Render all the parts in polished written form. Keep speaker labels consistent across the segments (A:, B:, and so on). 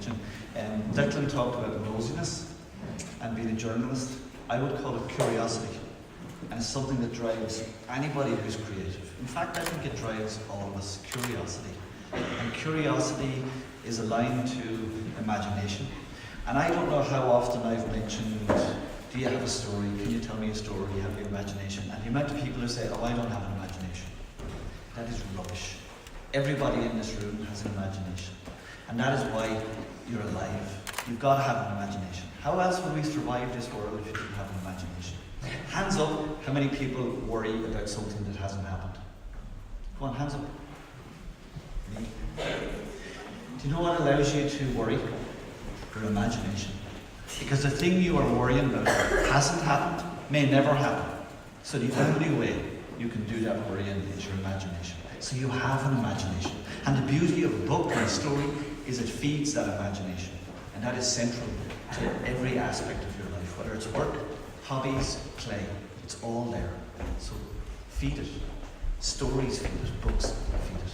A: mention. Declan talked about nosiness and being a journalist. I would call it curiosity. And it's something that drives anybody who's creative. In fact, I think it drives all of us, curiosity. And curiosity is aligned to imagination. And I don't know how often I've mentioned, do you have a story? Can you tell me a story? Do you have your imagination? And the amount of people who say, oh, I don't have an imagination. That is rubbish. Everybody in this room has an imagination. And that is why you're alive. You've got to have an imagination. How else would we survive this world if you didn't have an imagination? Hands up, how many people worry about something that hasn't happened? Come on, hands up. Me. Do you know what allows you to worry? Your imagination. Because the thing you are worrying about hasn't happened, may never happen. So the only way you can do that worrying is your imagination. So you have an imagination. And the beauty of a book and a story is it feeds that imagination. And that is central to every aspect of your life, whether it's work, hobbies, play, it's all there. So feed it. Stories feed it, books feed it.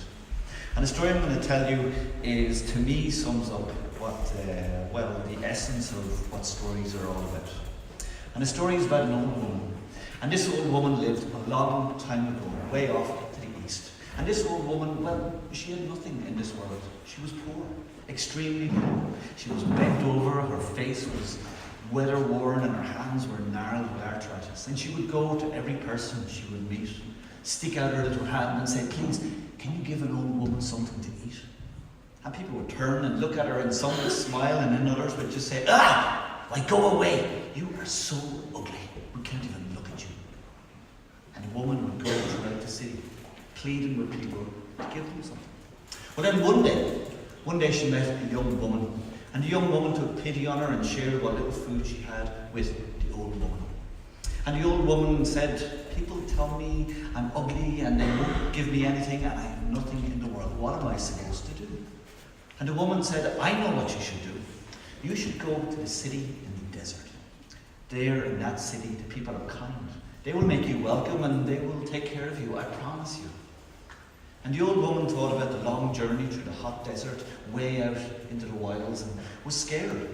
A: And the story I'm going to tell you is, to me, sums up what, the essence of what stories are all about. And the story is about an old woman. And this old woman lived a long time ago, way off to the east. And this old woman, well, she had nothing in this world. She was poor, extremely poor. She was bent over, her face was weather worn, and her hands were gnarled with arthritis. And she would go to every person she would meet, stick out her little hand and say, please, can you give an old woman something to eat? And people would turn and look at her, and some would smile, and then others would just say, why go away, you are so ugly, we can't even look at you. And the woman would go throughout the city, pleading with people to give them something. Well, then one day she met a young woman, and the young woman took pity on her and shared what little food she had with the old woman. And the old woman said, people tell me I'm ugly and they won't give me anything and I have nothing in the world. What am I supposed to do? And the woman said, I know what you should do. You should go to the city in the desert. There in that city, the people are kind. They will make you welcome and they will take care of you, I promise you. And the old woman thought about the long journey through the hot desert, way out into the wilds, and was scared.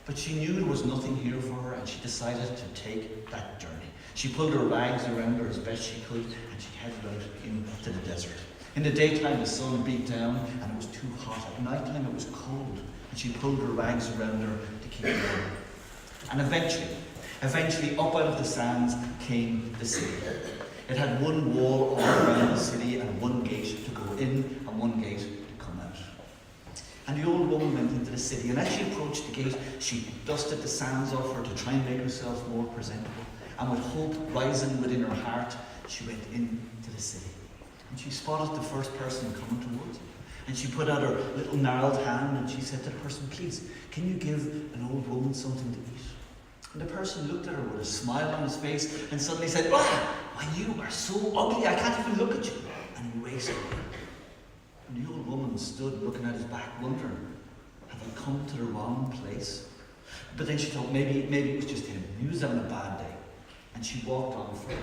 A: But she knew there was nothing here for her, and she decided to take that journey. She pulled her rags around her as best she could, and she headed out into the desert. In the daytime, the sun beat down, and it was too hot. At nighttime, it was cold, and she pulled her rags around her to keep warm. And eventually, up out of the sands came the city. It had one wall all around the city and one gate to go in and one gate to come out. And the old woman went into the city, and as she approached the gate, she dusted the sands off her to try and make herself more presentable. And with hope rising within her heart, she went into the city. And she spotted the first person coming towards her. And she put out her little gnarled hand and she said to the person, please, can you give an old woman something to eat? And the person looked at her with a smile on his face and suddenly said, why, you are so ugly, I can't even look at you. And he raced away. And the old woman stood looking at his back, wondering, have I come to the wrong place? But then she thought maybe it was just him. He was having a bad day. And she walked on further.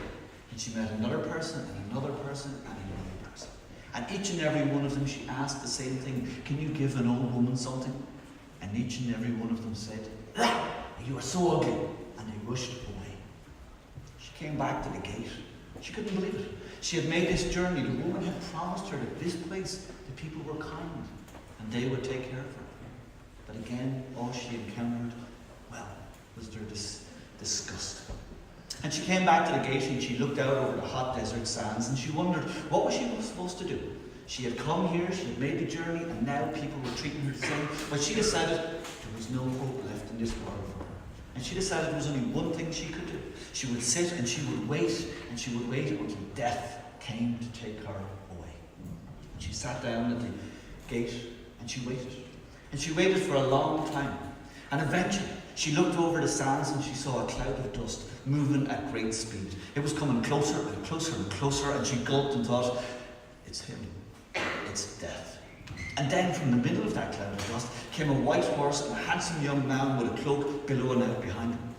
A: And she met another person and another person and another person. And each and every one of them, she asked the same thing, can you give an old woman something? And each and every one of them said, you are so ugly. And they rushed away. She came back to the gate. She couldn't believe it. She had made this journey. The woman had promised her that this place, the people were kind and they would take care of her. But again, all she encountered, was their disgust. And she came back to the gate and she looked out over the hot desert sands and she wondered, what was she supposed to do? She had come here, she had made the journey, and now people were treating her the same. But she decided there was no hope left in this world for her. And she decided there was only one thing she could do. She would sit and she would wait, and she would wait until death came to take her away. And she sat down at the gate and she waited. And she waited for a long time. And eventually, she looked over the sands and she saw a cloud of dust moving at great speed. It was coming closer and closer and closer, and she gulped and thought, it's him. It's death. And then from the middle of that cloud of dust came a white horse and a handsome young man with a cloak billowing out behind him.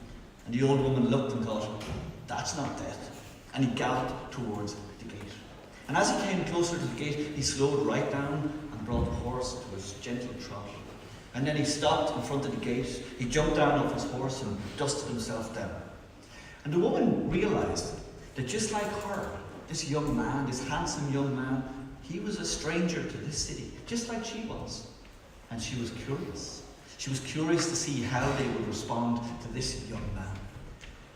A: And the old woman looked and thought, that's not death. And he galloped towards the gate. And as he came closer to the gate, he slowed right down and brought the horse to his gentle trot. And then he stopped in front of the gate. He jumped down off his horse and dusted himself down. And the woman realised that just like her, this young man, this handsome young man, he was a stranger to this city, just like she was. And she was curious. She was curious to see how they would respond to this young man.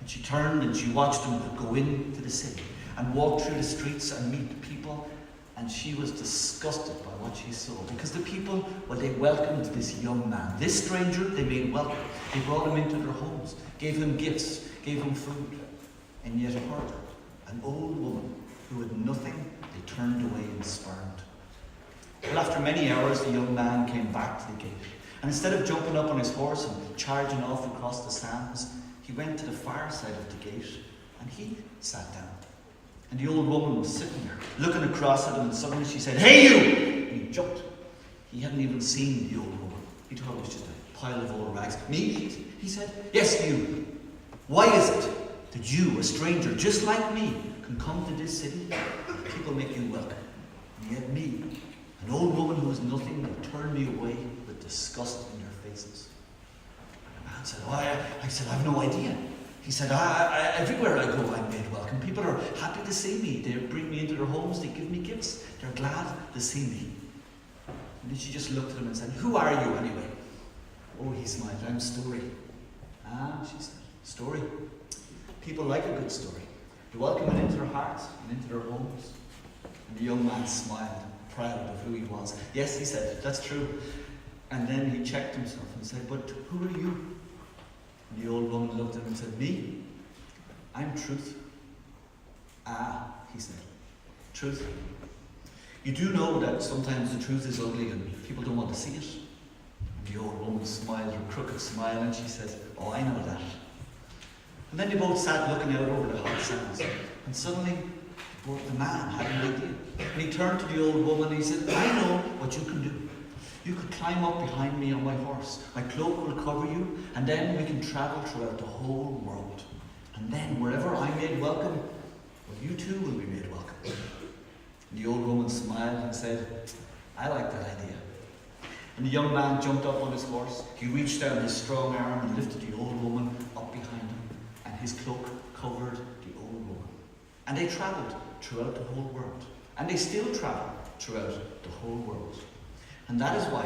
A: And she turned and she watched him go into the city and walk through the streets and meet the people. And she was disgusted by what she saw, because the people, well, they welcomed this young man. This stranger, they made welcome. They brought him into their homes, gave him gifts, gave him food. And yet her, an old woman who had nothing, they turned away and spurned. Well, after many hours, the young man came back to the gate. And instead of jumping up on his horse and charging off across the sands, he went to the far side of the gate and he sat down. And the old woman was sitting there, looking across at him, and suddenly she said, "Hey, you!" And he jumped. He hadn't even seen the old woman. He thought it was just a pile of old rags. "Me?" he said. "Yes, you. Why is it that you, a stranger just like me, can come to this city and people make you welcome? And yet me, an old woman who was nothing, they turn me away with disgust in their faces." And the man said, I said, "I've no idea." He said, everywhere I go, I'm made welcome. People are happy to see me. They bring me into their homes. They give me gifts. They're glad to see me." And then she just looked at him and said, "Who are you anyway?" Oh, he smiled. "I'm Story." "Ah," she said, "Story. People like a good story. They welcome it into their hearts and into their homes." And the young man smiled, proud of who he was. "Yes," he said, "that's true." And then he checked himself and said, "But who are you?" And the old woman looked at him and said, "Me? I'm Truth." "Ah," he said, "Truth. You do know that sometimes the truth is ugly and people don't want to see it?" And the old woman smiled her crooked smile and she said, "Oh, I know that." And then they both sat looking out over the hot sands. And suddenly, the man had an idea. And he turned to the old woman and he said, "I know what you can do. You could climb up behind me on my horse. My cloak will cover you, and then we can travel throughout the whole world. And then, wherever I'm made welcome, well, you too will be made welcome." And the old woman smiled and said, "I like that idea." And the young man jumped up on his horse. He reached out his strong arm and lifted the old woman up behind him, and his cloak covered the old woman. And they travelled throughout the whole world. And they still travel throughout the whole world. And that is why,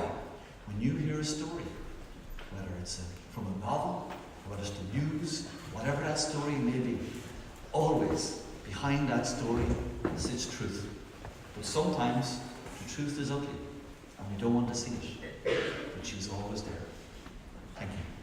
A: when you hear a story, whether it's from a novel, or whether it's the news, whatever that story may be, always behind that story sits truth. But sometimes the truth is ugly, and we don't want to see it. But she's always there. Thank you.